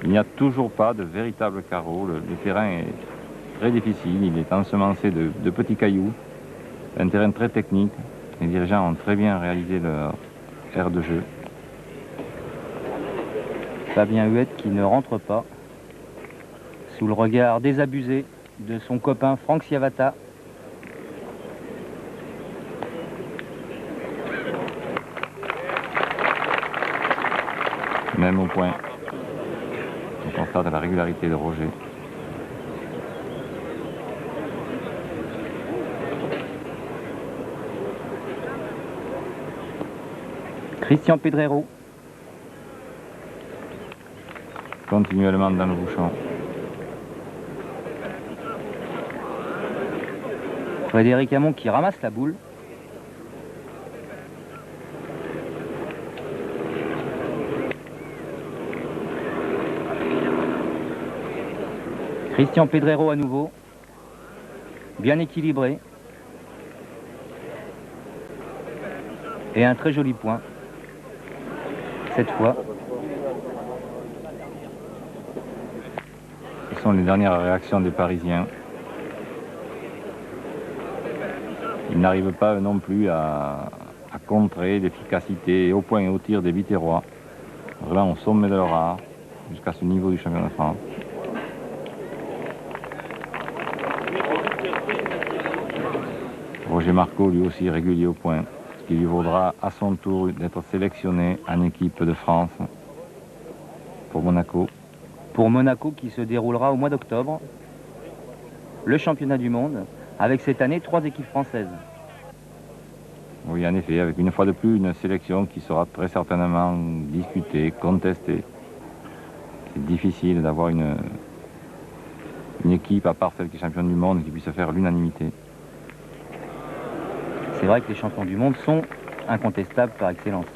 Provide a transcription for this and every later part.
Il n'y a toujours pas de véritable carreau. Le terrain est très difficile, il est ensemencé de petits cailloux. Un terrain très technique. Les dirigeants ont très bien réalisé leur aire de jeu. Fabien Huette qui ne rentre pas, sous le regard désabusé de son copain Franck Sciavata. Même au point, on constate la régularité de Roger. Christian Pedrero. Continuellement dans le bouchon. Frédéric Hamon qui ramasse la boule. Christian Pedrero à nouveau. Bien équilibré. Et un très joli point. Cette fois. Ce sont les dernières réactions des Parisiens. Ils n'arrivent pas non plus à contrer l'efficacité au point et au tir des Biterrois. Vraiment au sommet de leur art, jusqu'à ce niveau du championnat de France. Roger Marco, lui aussi régulier au point, ce qui lui vaudra à son tour d'être sélectionné en équipe de France pour Monaco. Pour Monaco qui se déroulera au mois d'octobre, le championnat du monde, avec cette année 3 équipes françaises. Oui, en effet, avec une fois de plus une sélection qui sera très certainement discutée, contestée. C'est difficile d'avoir une équipe, à part celle qui est championne du monde, qui puisse faire l'unanimité. C'est vrai que les champions du monde sont incontestables par excellence.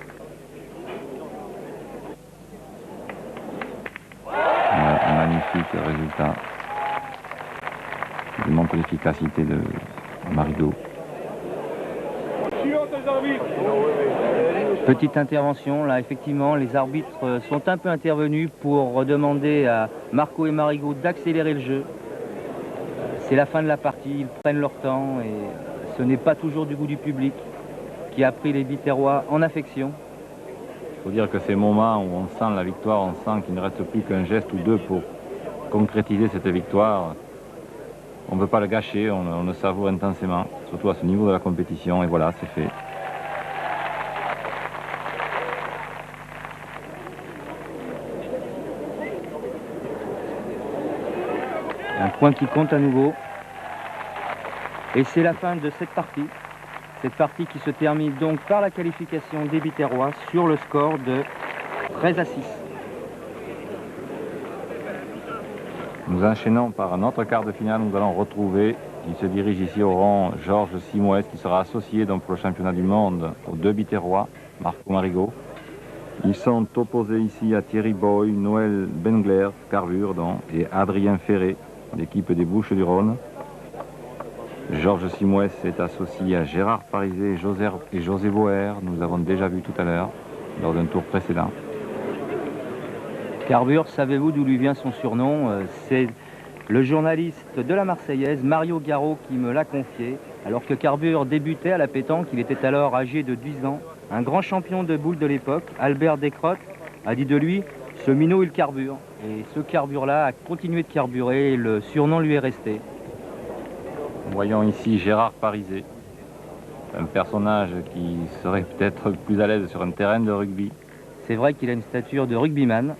Un magnifique résultat qui démontre l'efficacité de Marigot. Petite intervention, là effectivement les arbitres sont un peu intervenus pour demander à Marco et Marigot d'accélérer le jeu. C'est la fin de la partie, ils prennent leur temps et ce n'est pas toujours du goût du public qui a pris les Biterrois en affection. Il faut dire que ces moments où on sent la victoire, on sent qu'il ne reste plus qu'un geste ou deux pour concrétiser cette victoire. On ne peut pas le gâcher, on le savoure intensément, surtout à ce niveau de la compétition, et voilà, c'est fait. Un point qui compte à nouveau. Et c'est la fin de cette partie. Cette partie qui se termine donc par la qualification des Biterrois sur le score de 13 à 6. Nous enchaînons par un autre quart de finale. Nous allons retrouver, il se dirige ici au rang, Georges Simoes, qui sera associé donc pour le championnat du monde aux deux Biterrois, Marco Marigot. Ils sont opposés ici à Thierry Boy, Noël Bengler, Carvure donc, et Adrien Ferré, l'équipe des Bouches-du-Rhône. Georges Simoes est associé à Gérard Parizet et José Boer. Nous avons déjà vu tout à l'heure, lors d'un tour précédent. Carvure, savez-vous d'où lui vient son surnom? C'est le journaliste de la Marseillaise, Mario Garot, qui me l'a confié. Alors que Carvure débutait à la pétanque, il était alors âgé de 10 ans. Un grand champion de boules de l'époque, Albert Descrottes, a dit de lui, ce minot il carbure. Et ce carbure-là a continué de carburer et le surnom lui est resté. Voyons ici Gérard Parizet, un personnage qui serait peut-être plus à l'aise sur un terrain de rugby. C'est vrai qu'il a une stature de rugbyman.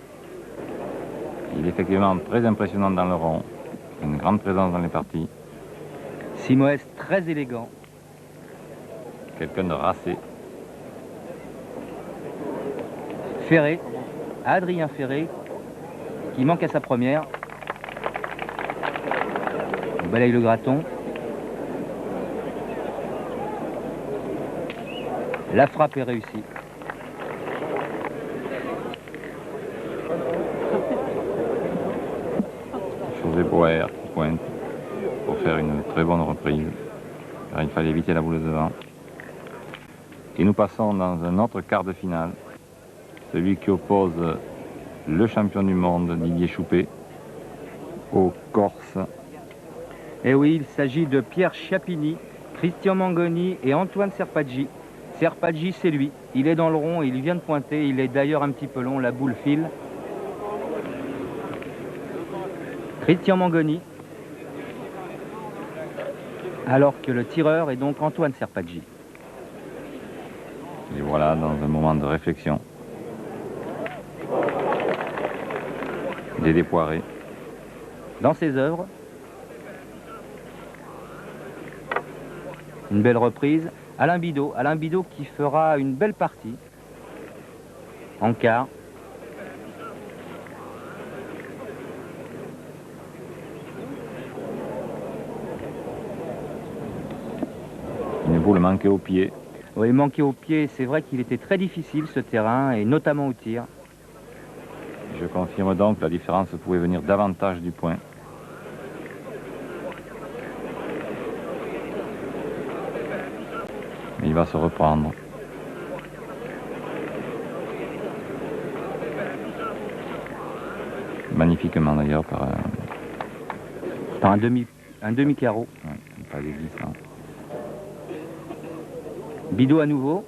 Il est effectivement très impressionnant dans le rond, une grande présence dans les parties. Simoes très élégant. Quelqu'un de racé. Ferré, Adrien Ferré, qui manque à sa première. On balaye le graton. La frappe est réussie. José Boer qui pointe pour faire une très bonne reprise. Alors, il fallait éviter la boule de devant. Et nous passons dans un autre quart de finale. Celui qui oppose le champion du monde Didier Choupet au Corse. Et oui, il s'agit de Pierre Chiappini, Christian Mangoni et Antoine Serpaggi. Serpaggi, c'est lui. Il est dans le rond, il vient de pointer. Il est d'ailleurs un petit peu long, la boule file. Christian Mangoni. Alors que le tireur est donc Antoine Serpaggi. Et voilà, dans un moment de réflexion. Dédé Poiré. Dans ses œuvres, une belle reprise. Alain Bidot qui fera une belle partie en quart. Une boule manquée au pied. Oui, manqué au pied, c'est vrai qu'il était très difficile ce terrain, et notamment au tir. Je confirme donc que la différence pouvait venir davantage du point. Mais il va se reprendre. Magnifiquement d'ailleurs par un demi-carreau. Ouais, pas déglissant. Bidot à nouveau.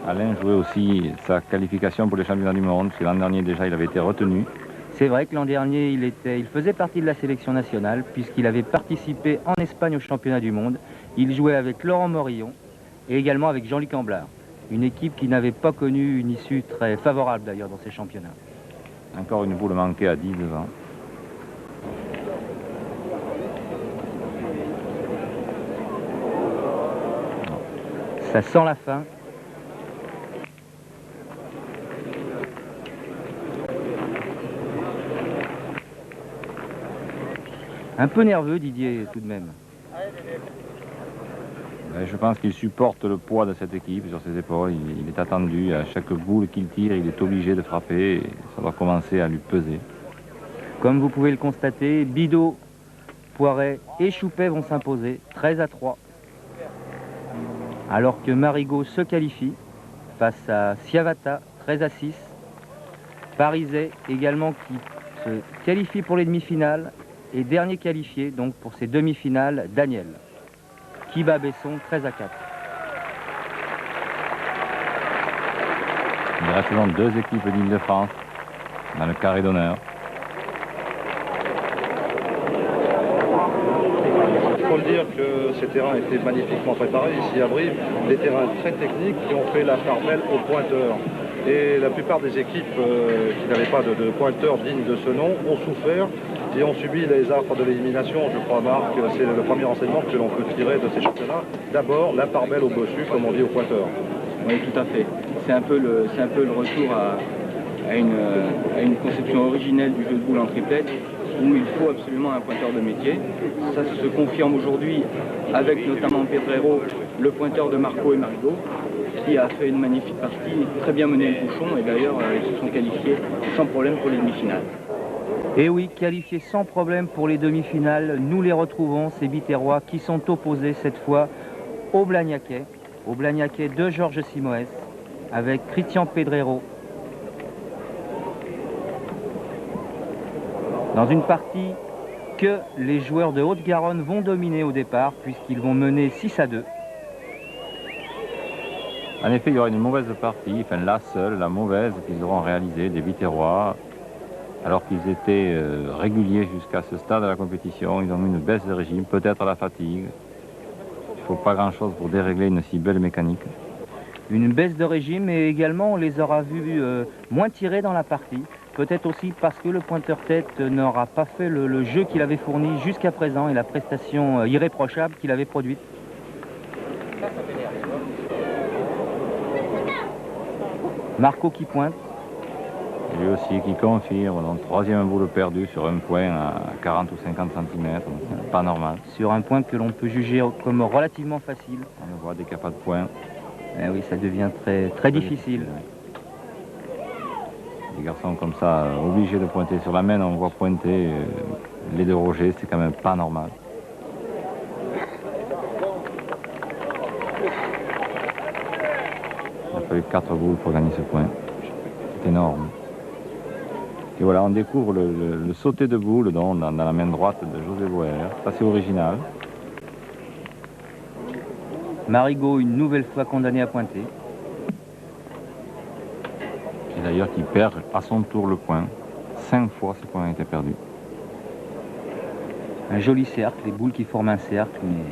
Alain jouait aussi sa qualification pour les championnats du monde, parce que l'an dernier déjà il avait été retenu. C'est vrai que l'an dernier il faisait partie de la sélection nationale puisqu'il avait participé en Espagne au championnat du monde. Il jouait avec Laurent Morillon et également avec Jean-Luc Amblard. Une équipe qui n'avait pas connu une issue très favorable d'ailleurs dans ces championnats. Encore une boule manquée à 10 devant. Ça sent la fin. Un peu nerveux Didier tout de même. Je pense qu'il supporte le poids de cette équipe sur ses épaules. Il est attendu. À chaque boule qu'il tire, il est obligé de frapper. Et ça va commencer à lui peser. Comme vous pouvez le constater, Bidot, Poiret et Choupet vont s'imposer 13-3. Alors que Marigot se qualifie face à Siavata 13-6. Pariset également qui se qualifie pour les demi-finales. Et dernier qualifié donc pour ces demi-finales, Daniel. Qui bat Besson 13-4. Il reste donc 2 équipes d'Île-de-France dans le carré d'honneur. Il faut le dire que ces terrains étaient magnifiquement préparés ici à Brive, des terrains très techniques qui ont fait la part belle aux pointeurs. Et la plupart des équipes qui n'avaient pas de pointeurs dignes de ce nom ont souffert et ont subi les affres de l'élimination. Je crois, Marc, c'est le premier enseignement que l'on peut tirer de ces championnats. D'abord, la part belle au bossu, comme on dit aux pointeurs. Oui, tout à fait. C'est un peu le retour à une conception originelle du jeu de boule en triplette, où il faut absolument un pointeur de métier. Ça se confirme aujourd'hui avec notamment Pedrero, le pointeur de Marco et Marigot, qui a fait une magnifique partie, très bien mené le bouchon, et d'ailleurs ils se sont qualifiés sans problème pour les demi-finales. Et oui, qualifiés sans problème pour les demi-finales, nous les retrouvons, ces Biterrois qui sont opposés cette fois au Blagnaquais de Georges Simoes, avec Christian Pedrero. Dans une partie que les joueurs de Haute-Garonne vont dominer au départ, puisqu'ils vont mener 6-2. En effet, il y aura une mauvaise partie, enfin la seule, la mauvaise qu'ils auront réalisée des Biterrois. Alors qu'ils étaient réguliers jusqu'à ce stade de la compétition, ils ont eu une baisse de régime, peut-être la fatigue. Il ne faut pas grand-chose pour dérégler une si belle mécanique. Une baisse de régime et également on les aura vus moins tirés dans la partie. Peut-être aussi parce que le pointeur tête n'aura pas fait le jeu qu'il avait fourni jusqu'à présent et la prestation irréprochable qu'il avait produite. Marco qui pointe. Lui aussi qui confirme, donc 3e boule perdue sur un point à 40 ou 50 cm, pas normal. Sur un point que l'on peut juger comme relativement facile. On voit dès qu'il n'y a pas de point. Eh oui, ça devient très difficile. Des garçons comme ça, obligés de pointer sur la main, on voit pointer les deux Roger, c'est quand même pas normal. Il a fallu 4 boules pour gagner ce point. C'est énorme. Et voilà, on découvre le sauté de boule dans la main droite de José Boer. Assez original. Marigot, une nouvelle fois condamné à pointer. Et d'ailleurs qui perd à son tour le point. 5 fois ce point a été perdu. Un joli cercle, les boules qui forment un cercle, mais...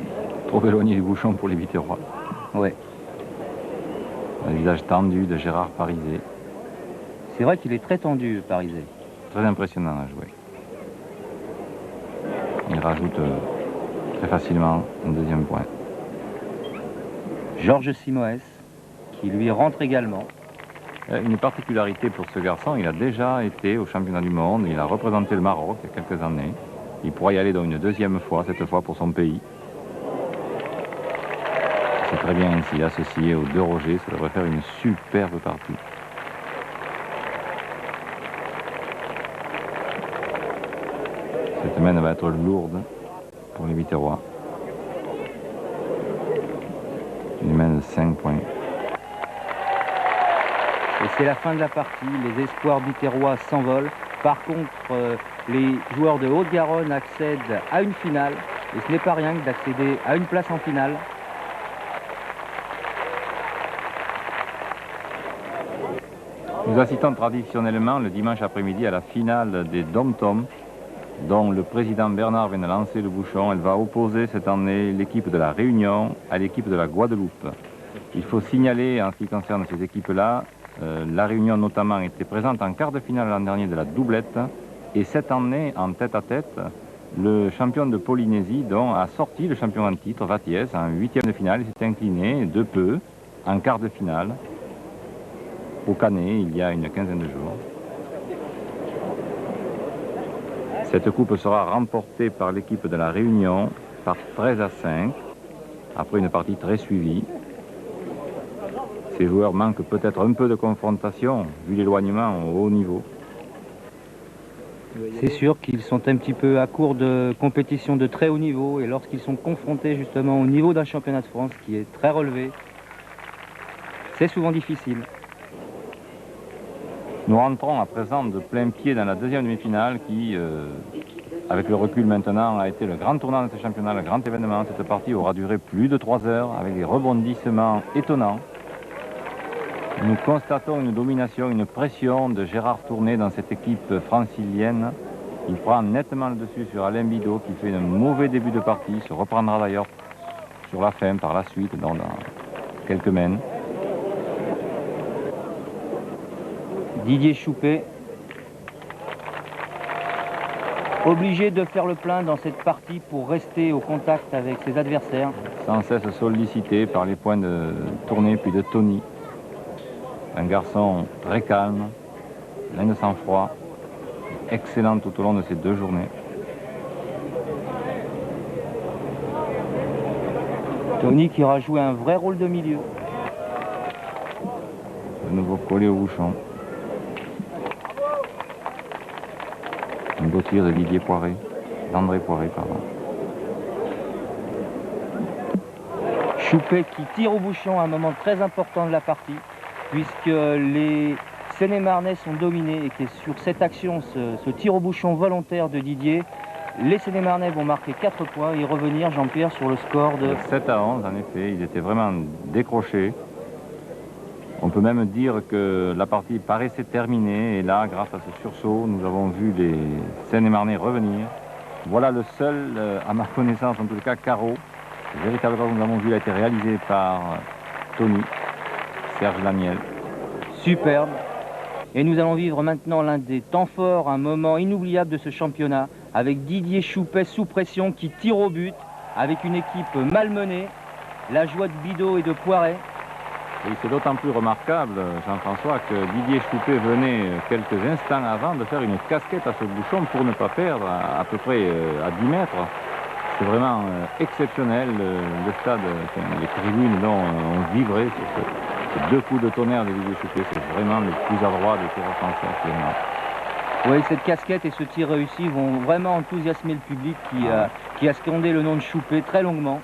Trop éloigné du bouchon pour les Biterrois. Ouais. Le visage tendu de Gérard Parisé. C'est vrai qu'il est très tendu, Parisé. Très impressionnant à jouer. Il rajoute très facilement un deuxième point. Georges Simoes, qui lui rentre également. Une particularité pour ce garçon, il a déjà été au championnat du monde, il a représenté le Maroc il y a quelques années. Il pourra y aller dans une deuxième fois, cette fois pour son pays. C'est très bien ainsi, associé aux deux Roger, ça devrait faire une superbe partie. Cette main va être lourde pour les Biterrois. Une main de 5 points. Et c'est la fin de la partie, les espoirs biterrois s'envolent. Par contre, les joueurs de Haute-Garonne accèdent à une finale. Et ce n'est pas rien que d'accéder à une place en finale. Nous assistons traditionnellement le dimanche après-midi à la finale des Dom-Tom, dont le président Bernard vient de lancer le bouchon. Elle va opposer cette année l'équipe de la Réunion à l'équipe de la Guadeloupe. Il faut signaler en ce qui concerne ces équipes-là, la Réunion notamment était présente en quart de finale l'an dernier de la doublette, et cette année en tête-à-tête, le champion de Polynésie dont a sorti le champion en titre, Vatiès, en 8e de finale. Il s'est incliné de peu en quart de finale au Canet il y a une quinzaine de jours. Cette coupe sera remportée par l'équipe de la Réunion par 13-5, après une partie très suivie. Ces joueurs manquent peut-être un peu de confrontation, vu l'éloignement au haut niveau. C'est sûr qu'ils sont un petit peu à court de compétition de très haut niveau, et lorsqu'ils sont confrontés justement au niveau d'un championnat de France qui est très relevé, c'est souvent difficile. Nous rentrons à présent de plein pied dans la deuxième demi-finale qui, avec le recul maintenant, a été le grand tournant de ce championnat, le grand événement. Cette partie aura duré plus de 3 heures avec des rebondissements étonnants. Nous constatons une domination, une pression de Gérard Tourné dans cette équipe francilienne. Il prend nettement le dessus sur Alain Bidot qui fait un mauvais début de partie, se reprendra d'ailleurs sur la fin par la suite dans quelques mènes. Didier Choupet, obligé de faire le plein dans cette partie pour rester au contact avec ses adversaires. Sans cesse sollicité par les points de Tourné puis de Tony. Un garçon très calme, plein de sang-froid, excellent tout au long de ces 2 journées. Tony qui aura joué un vrai rôle de milieu. De nouveau collé au bouchon. Un beau tir de Didier Poiré, d'André Poiré, pardon. Choupet qui tire au bouchon à un moment très important de la partie, puisque les Seine-et-Marnais sont dominés et que sur cette action, ce tir au bouchon volontaire de Didier, les Seine-et-Marnais vont marquer 4 points et revenir, Jean-Pierre, sur le score de 7-11, en effet, ils étaient vraiment décrochés. On peut même dire que la partie paraissait terminée, et là, grâce à ce sursaut, nous avons vu les Seine-et-Marnais revenir. Voilà le seul, à ma connaissance, en tout cas, carreau. Le véritable carreau que nous avons vu a été réalisé par Tony, Serge Lamiel. Superbe. Et nous allons vivre maintenant l'un des temps forts, un moment inoubliable de ce championnat, avec Didier Choupet sous pression qui tire au but, avec une équipe malmenée, la joie de Bidot et de Poiret. Et c'est d'autant plus remarquable, Jean-François, que Didier Choupet venait quelques instants avant de faire une casquette à ce bouchon pour ne pas perdre à peu près à 10 mètres. C'est vraiment exceptionnel, le stade, les tribunes dont on vivrait sur ces 2 coups de tonnerre de Didier Choupet. C'est vraiment le plus adroit des tireurs français actuellement. Oui, cette casquette et ce tir réussi vont vraiment enthousiasmer le public qui a scandé le nom de Choupet très longuement.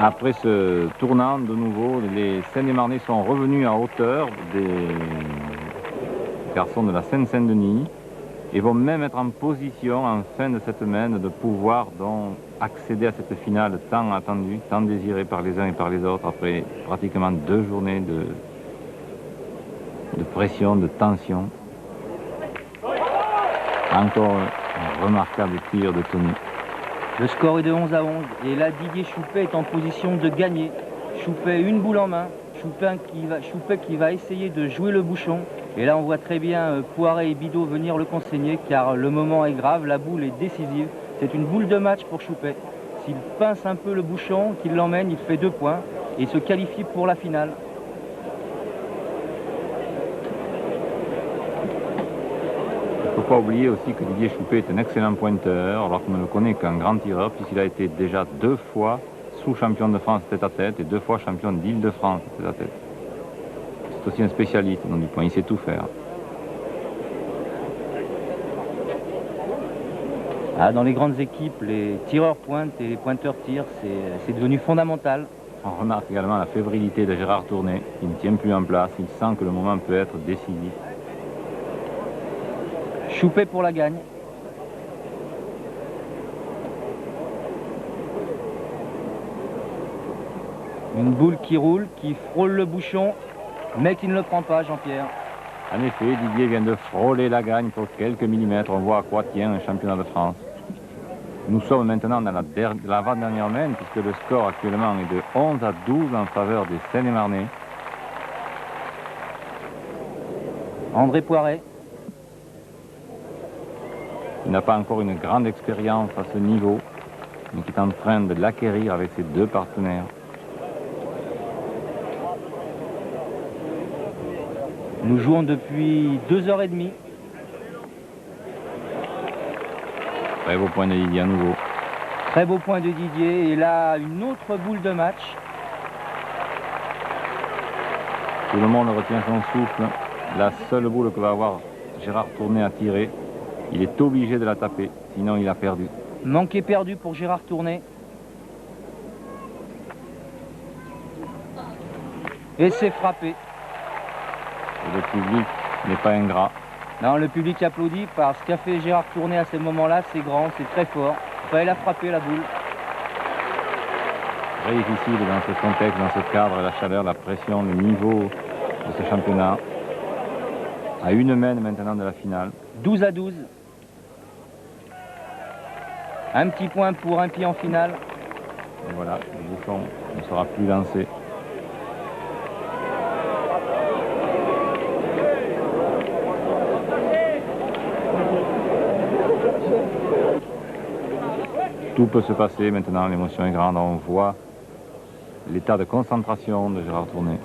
Après ce tournant, de nouveau, les Seine-et-Marnais sont revenus à hauteur des garçons de la Seine-Saint-Denis et vont même être en position, en fin de cette semaine, de pouvoir donc accéder à cette finale tant attendue, tant désirée par les uns et par les autres, après pratiquement 2 journées de pression, de tension. Encore un remarquable tir de Tony. Le score est de 11 à 11 et là Didier Choupet est en position de gagner. Choupet une boule en main, Choupet qui va essayer de jouer le bouchon. Et là on voit très bien Poiret et Bidot venir le consigner car le moment est grave, la boule est décisive. C'est une boule de match pour Choupet. S'il pince un peu le bouchon, qu'il l'emmène, il fait 2 points et il se qualifie pour la finale. Il ne faut pas oublier aussi que Didier Choupet est un excellent pointeur, alors qu'on ne le connaît qu'un grand tireur, puisqu'il a été déjà 2 fois sous-champion de France tête-à-tête et 2 fois champion d'Île-de-France tête-à-tête. C'est aussi un spécialiste dans du point, il sait tout faire. Ah, dans les grandes équipes, les tireurs pointent et les pointeurs tirent, c'est devenu fondamental. On remarque également la fébrilité de Gérard Tourné, qui ne tient plus en place, il sent que le moment peut être décisif. Choupet pour la gagne. Une boule qui roule, qui frôle le bouchon, mais qui ne le prend pas, Jean-Pierre. En effet, Didier vient de frôler la gagne pour quelques millimètres. On voit à quoi tient un championnat de France. Nous sommes maintenant dans l'avant-dernière main, puisque le score actuellement est de 11 à 12 en faveur des Seine-et-Marnais. André Poiret. Il n'a pas encore une grande expérience à ce niveau, mais qui est en train de l'acquérir avec ses 2 partenaires. Nous jouons depuis 2h30. Très beau point de Didier à nouveau. Très beau point de Didier. Et là, une autre boule de match. Tout le monde retient son souffle. La seule boule que va avoir Gérard Tourné à tirer, il est obligé de la taper, sinon il a perdu. Manqué perdu pour Gérard Tourné. Et c'est frappé. Et le public n'est pas ingrat. Non, le public applaudit parce qu'a fait Gérard Tourné à ce moment-là, c'est grand, c'est très fort. Enfin, il a frappé la boule. Très difficile dans ce contexte, dans ce cadre, la chaleur, la pression, le niveau de ce championnat. À 1 main maintenant de la finale. 12 à 12. Un petit point pour un pied en finale. Et voilà, le bouchon ne sera plus lancé. Tout peut se passer maintenant, l'émotion est grande, on voit l'état de concentration de Gérard Tourné.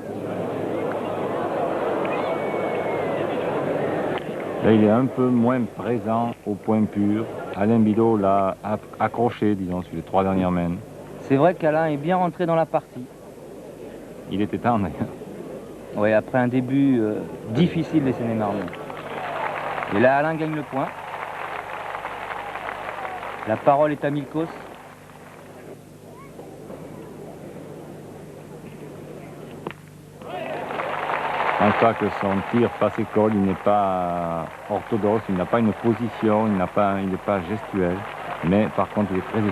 Là, il est un peu moins présent au point pur. Alain Bidot l'a accroché, disons, sur les 3 dernières mains. C'est vrai qu'Alain est bien rentré dans la partie. Il était temps, d'ailleurs. Oui, après un début difficile des Seine-et-Marnais. Et là, Alain gagne le point. La parole est à Milkos. Je ne pense pas que son tir passe école, il n'est pas orthodoxe, il n'a pas une position, il n'est pas gestuel, mais par contre il est très